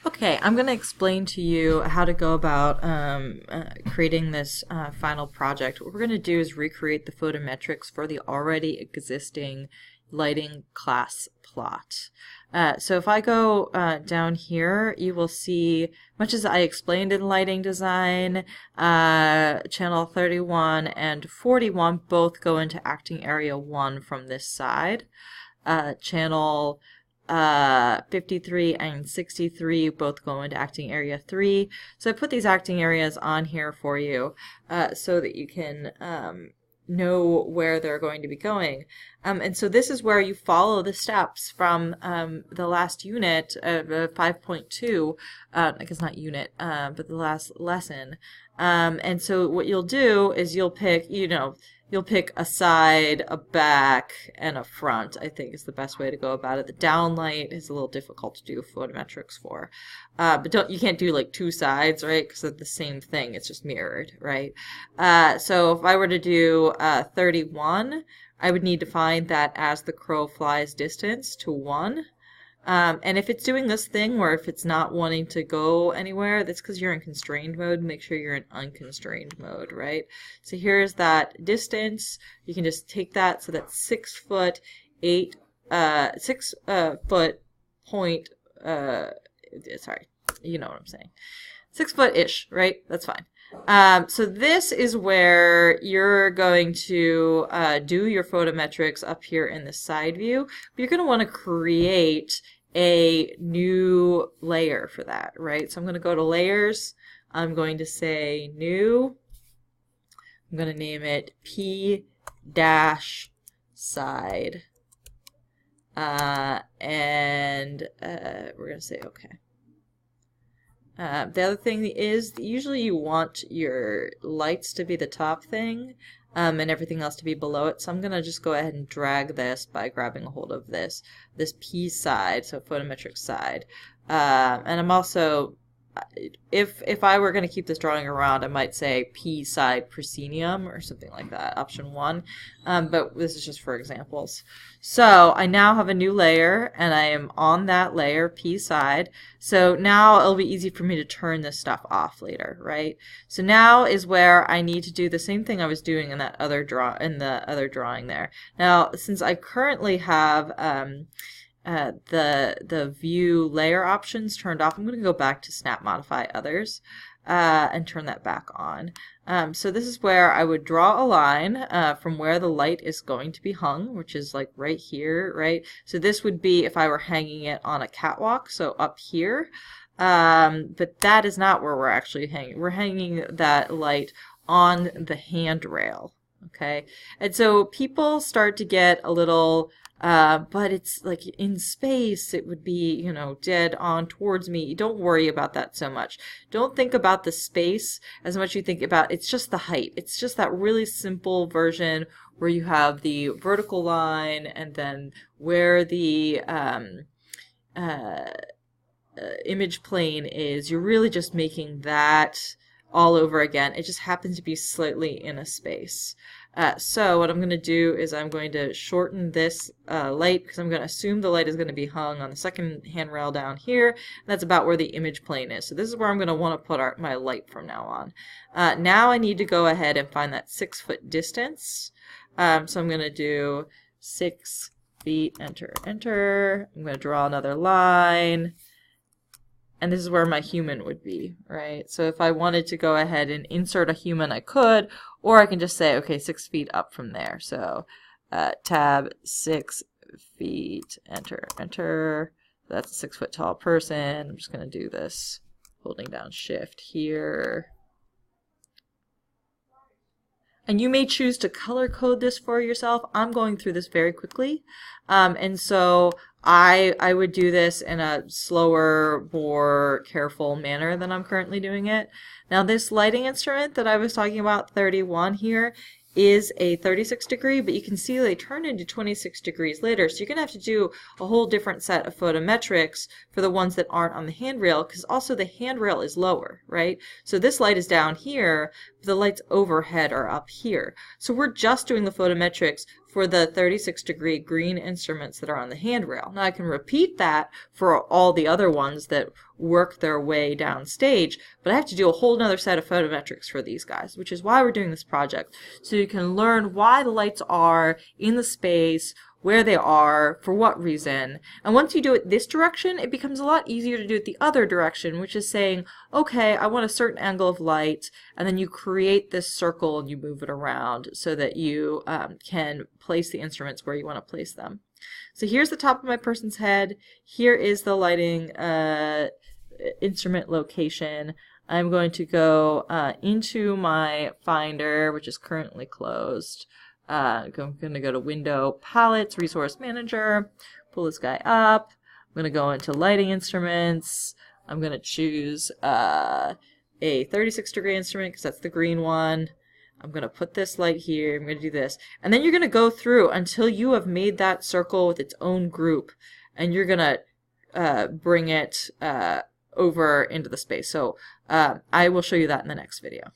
Okay, I'm going to explain to you how to go about creating this final project. What we're going to do is recreate the photometrics for the already existing lighting class plot. So if I go down here, you will see, much as I explained in lighting design, channel 31 and 41 both go into acting area 1 from this side. Channel 53 and 63 both go into acting area 3. So I put these acting areas on here for you so that you can know where they're going to be going. And so this is where you follow the steps from the last unit of 5.2, I guess not unit, but the last lesson. And so what you'll do is you'll pick, you'll pick a side, a back, and a front, I think is the best way to go about it. The downlight is a little difficult to do photometrics for. But you can't do like two sides, right? Because they're the same thing. It's just mirrored, right? So if I were to do 31, I would need to find that as the crow flies distance to 1. And if it's doing this thing where if it's not wanting to go anywhere, that's because you're in constrained mode. Make sure you're in unconstrained mode, right? So here's that distance. You can just take that. So that's 6 foot 8, 6 foot point, sorry, you know what I'm saying. 6 foot-ish, right? That's fine. So this is where you're going to do your photometrics up here in the side view. But you're going to want to create a new layer for that, right? So I'm going to go to layers. I'm going to say new. I'm going to name it P-side. And we're going to say okay. The other thing is usually you want your lights to be the top thing and everything else to be below it. So I'm going to just go ahead and drag this by grabbing a hold of this P side, so photometric side. And I'm also, if I were going to keep this drawing around, I might say P side proscenium or something like that, option 1. But this is just for examples. So I now have a new layer and I am on that layer, P side. So now it'll be easy for me to turn this stuff off later, right? So now is where I need to do the same thing I was doing in that other drawing there. Now, since I currently have the view layer options turned off, I'm going to go back to snap modify others and turn that back on. So this is where I would draw a line from where the light is going to be hung, which is like right here, right? So this would be if I were hanging it on a catwalk, so up here. But that is not where we're actually hanging. We're hanging that light on the handrail, okay? And so people start to get a little but it's like in space, it would be, dead on towards me. Don't worry about that so much. Don't think about the space as much as you think about it's just the height. It's just that really simple version where you have the vertical line and then where the image plane is. You're really just making that all over again. It just happens to be slightly in a space. So what I'm going to do is I'm going to shorten this light because I'm going to assume the light is going to be hung on the second handrail down here. That's about where the image plane is. So this is where I'm going to want to put my light from now on. Now I need to go ahead and find that 6 foot distance. So I'm going to do 6 feet, enter, enter. I'm going to draw another line. And this is where my human would be, right? So if I wanted to go ahead and insert a human, I could, or I can just say, okay, 6 feet up from there. So tab 6 feet, enter, enter. That's a 6 foot tall person. I'm just going to do this, holding down shift here. And you may choose to color code this for yourself. I'm going through this very quickly. And so I would do this in a slower, more careful manner than I'm currently doing it. Now this lighting instrument that I was talking about, 31 here, is a 36 degree, but you can see they turn into 26 degrees later. So you're going to have to do a whole different set of photometrics for the ones that aren't on the handrail, because also the handrail is lower, right? So this light is down here, but the lights overhead are up here. So we're just doing the photometrics for the 36-degree green instruments that are on the handrail. Now I can repeat that for all the other ones that work their way downstage, but I have to do a whole nother set of photometrics for these guys, which is why we're doing this project. So you can learn why the lights are in the space, where they are, for what reason. And once you do it this direction, it becomes a lot easier to do it the other direction, which is saying, okay, I want a certain angle of light, and then you create this circle and you move it around so that you can place the instruments where you want to place them. So here's the top of my person's head. Here is the lighting instrument location. I'm going to go into my Finder, which is currently closed. I'm going to go to Window, Palettes, Resource Manager, pull this guy up. I'm going to go into Lighting Instruments. I'm going to choose a 36-degree instrument because that's the green one. I'm going to put this light here. I'm going to do this. And then you're going to go through until you have made that circle with its own group. And you're going to bring it over into the space. So I will show you that in the next video.